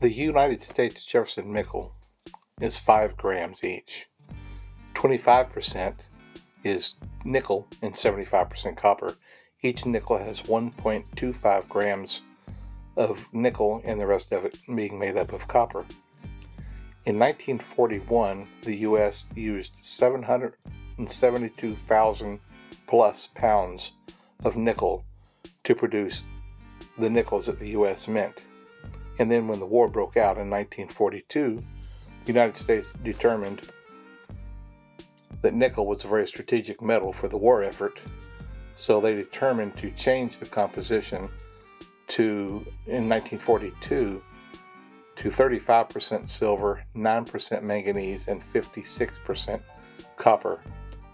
The United States Jefferson nickel is 5 grams each. 25% is nickel and 75% copper. Each nickel has 1.25 grams of nickel and the rest of it being made up of copper. In 1941, the U.S. used 772,000 plus pounds of nickel to produce the nickels that the U.S. mint. And then when the war broke out in 1942, the United States determined that nickel was a very strategic metal for the war effort, so they determined to change the composition in 1942, to 35% silver, 9% manganese, and 56% copper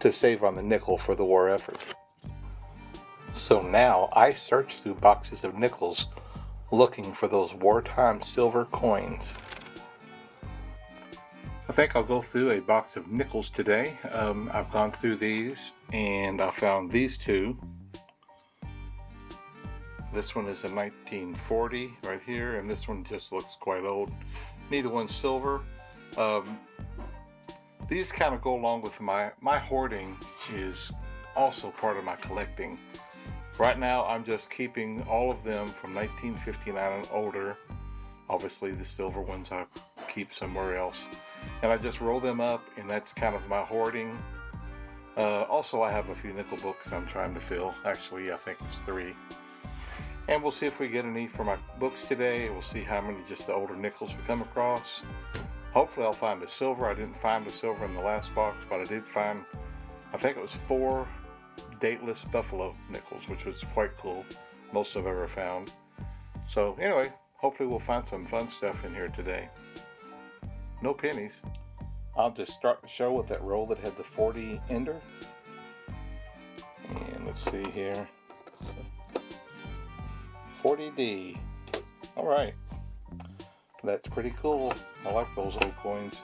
to save on the nickel for the war effort. So now I search through boxes of nickels looking for those wartime silver coins. I think I'll go through a box of nickels today. I've gone through these and I found these two. This one is a 1940 right here, and this one just looks quite old. Neither one's silver. These kind of go along with my hoarding is also part of my collecting. Right now I'm just keeping all of them from 1959 and older. Obviously the silver ones I keep somewhere else. And I just roll them up, and that's kind of my hoarding. Also I have a few nickel books I'm trying to fill. Actually I think it's 3. And we'll see if we get any for my books today. We'll see how many just the older nickels we come across. Hopefully I'll find a silver. I didn't find a silver in the last box, but I did find, I think it was 4 dateless buffalo nickels, which was quite cool. Most I've ever found. So anyway, hopefully we'll find some fun stuff in here today. No pennies. I'll just start the show with that roll that had the 40 ender. And let's see here. 40D. Alright. That's pretty cool. I like those old coins.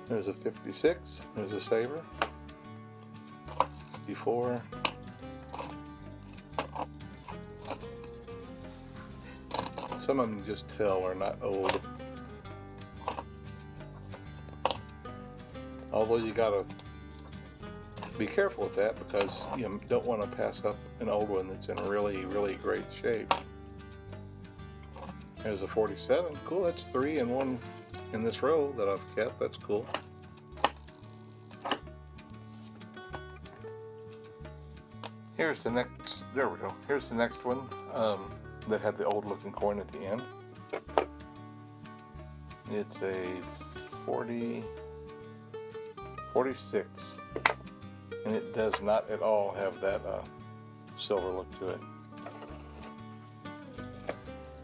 There's a 56, there's a saver, 64, some of them just tell are not old, although you gotta be careful with that because you don't want to pass up an old one that's in really, really great shape. There's a 47, cool, that's 3 and 1 in this row that I've kept. That's cool. Here's the next, there we go. Here's the next one that had the old looking coin at the end. It's a 46, and it does not at all have that silver look to it.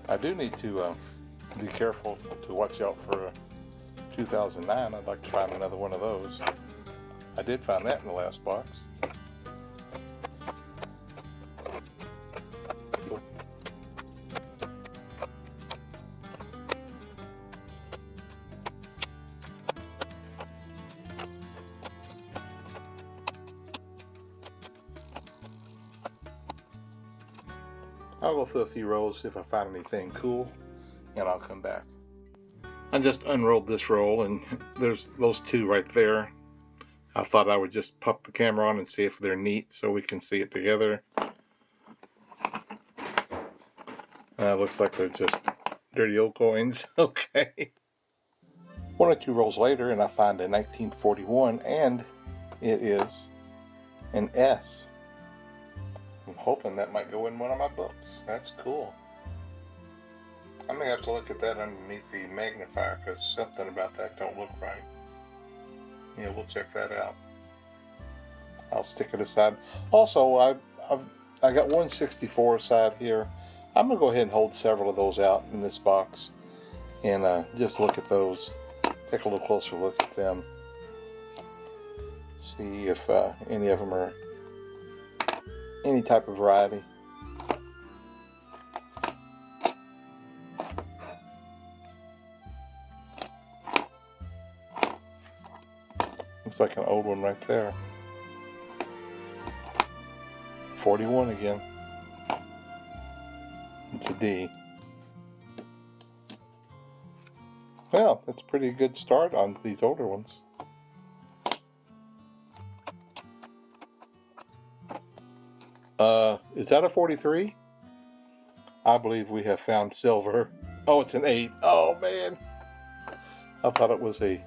I do need to be careful to watch out for 2009. I'd like to find another one of those. I did find that in the last box. I'll go through a few rows, see if I find anything cool, and I'll come back. I just unrolled this roll, and there's those 2 right there. I thought I would just pop the camera on and see if they're neat so we can see it together. Looks like they're just dirty old coins. Okay. 1 or 2 rolls later, and I find a 1941, and it is an S. I'm hoping that might go in one of my books. That's cool. I may have to look at that underneath the magnifier because something about that don't look right. Yeah, we'll check that out. I'll stick it aside. Also, I got 164 aside here. I'm going to go ahead and hold several of those out in this box and just look at those. Take a little closer look at them. See if any of them are any type of variety. Looks like an old one right there. 41 again. It's a D. Well, that's a pretty good start on these older ones. Is that a 43? I believe we have found silver. Oh, it's an 8. Oh, man. I thought it was a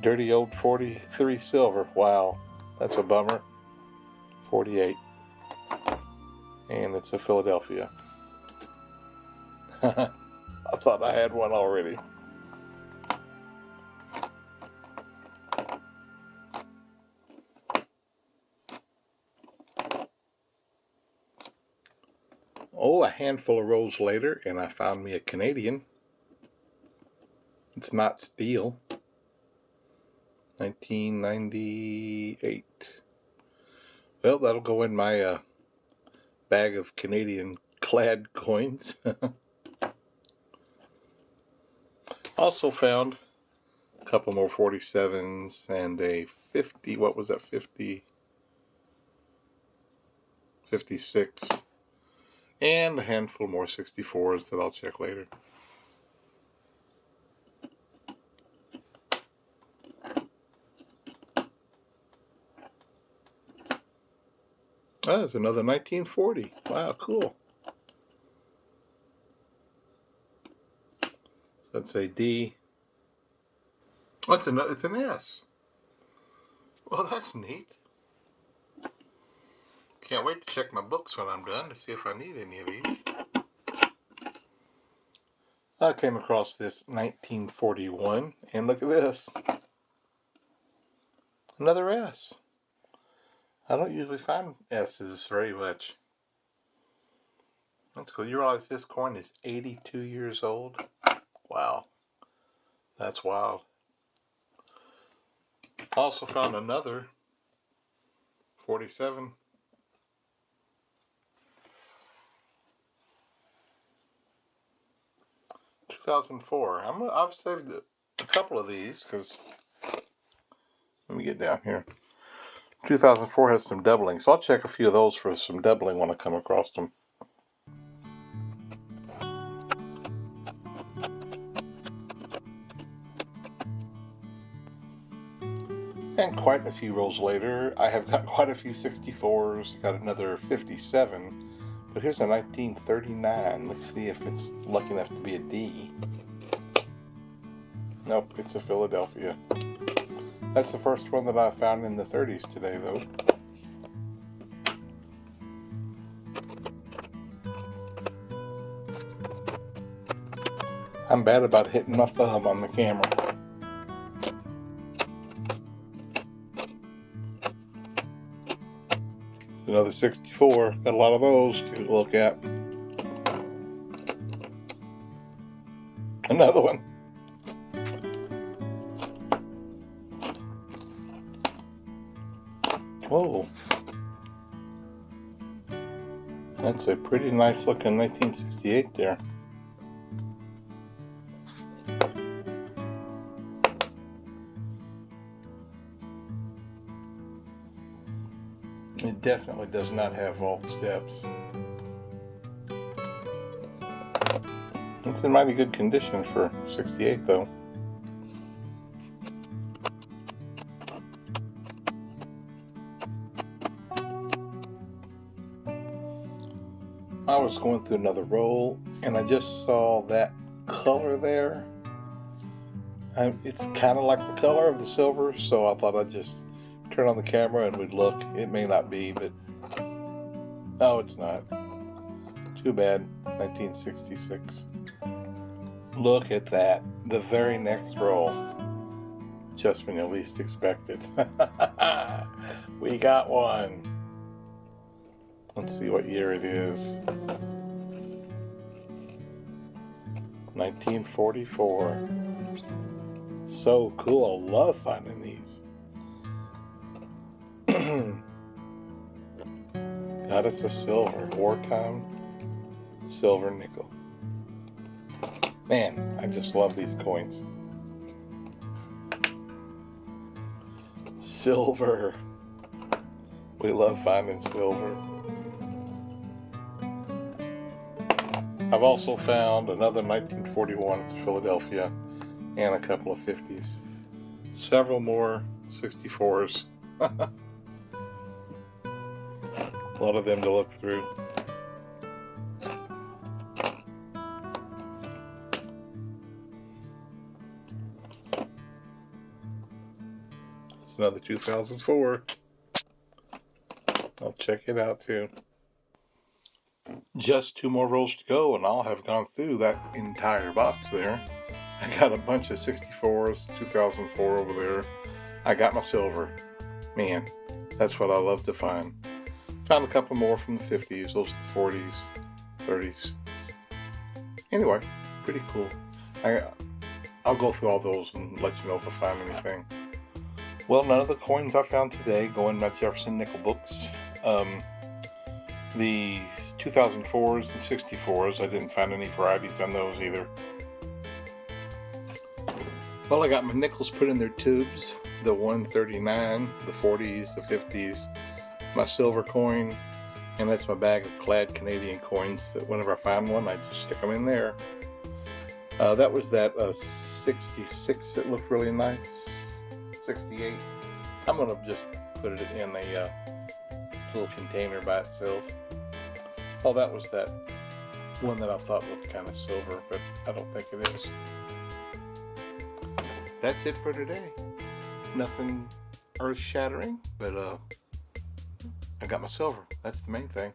dirty old 43 silver. Wow, that's a bummer. 48. And it's a Philadelphia. I thought I had one already. Oh, a handful of rolls later, and I found me a Canadian. It's not steel. 1998. Well, that'll go in my bag of Canadian clad coins. Also found a couple more 47s and a 50, what was that, 56. And a handful more 64s that I'll check later. Oh, there's another 1940. Wow, cool. So that's a D. Oh, it's an S. Well, that's neat. Can't wait to check my books when I'm done to see if I need any of these. I came across this 1941, and look at this. Another S. I don't usually find S's very much. That's cool. You realize this coin is 82 years old? Wow. That's wild. I also found another 47. 2004. I've saved a couple of these because, let me get down here. 2004 has some doubling, so I'll check a few of those for some doubling when I come across them. And quite a few rolls later, I have got quite a few 64s, got another 57. But here's a 1939. Let's see if it's lucky enough to be a D. Nope, it's a Philadelphia. That's the first one that I found in the 30s today, though. I'm bad about hitting my thumb on the camera. Another 64. Got a lot of those to look at. Another one. Whoa. That's a pretty nice looking 1968 there. It definitely does not have all the steps. It's in mighty good condition for 68 though. I was going through another roll and I just saw that color there. It's kind of like the color of the silver, so I thought I'd just turn on the camera and we'd look. It may not be, but no, it's not. Too bad. 1966. Look at that. The very next roll. Just when you least expect it. We got one. Let's see what year it is. 1944. So cool. I love finding these. God, it's a silver. Wartime silver nickel. Man, I just love these coins. Silver. We love finding silver. I've also found another 1941. It's Philadelphia. And a couple of 50s. Several more 64s. A lot of them to look through. It's another 2004. I'll check it out too. Just 2 more rolls to go and I'll have gone through that entire box there. I got a bunch of 64s, 2004 over there. I got my silver. Man, that's what I love to find. Found a couple more from the 50s, those are the 40s, 30s. Anyway, pretty cool. I'll go through all those and let you know if I find anything. Well, none of the coins I found today go in my Jefferson nickel books. The 2004s and 64s, I didn't find any varieties on those either. Well, I got my nickels put in their tubes, the 139, the 40s, the 50s, my silver coin, and that's my bag of clad Canadian coins that whenever I find one, I just stick them in there. That was that 66 that looked really nice, 68. I'm going to just put it in a little container by itself. Oh, that was that one that I thought looked kind of silver, but I don't think it is. That's it for today. Nothing earth-shattering, but I got my silver. That's the main thing.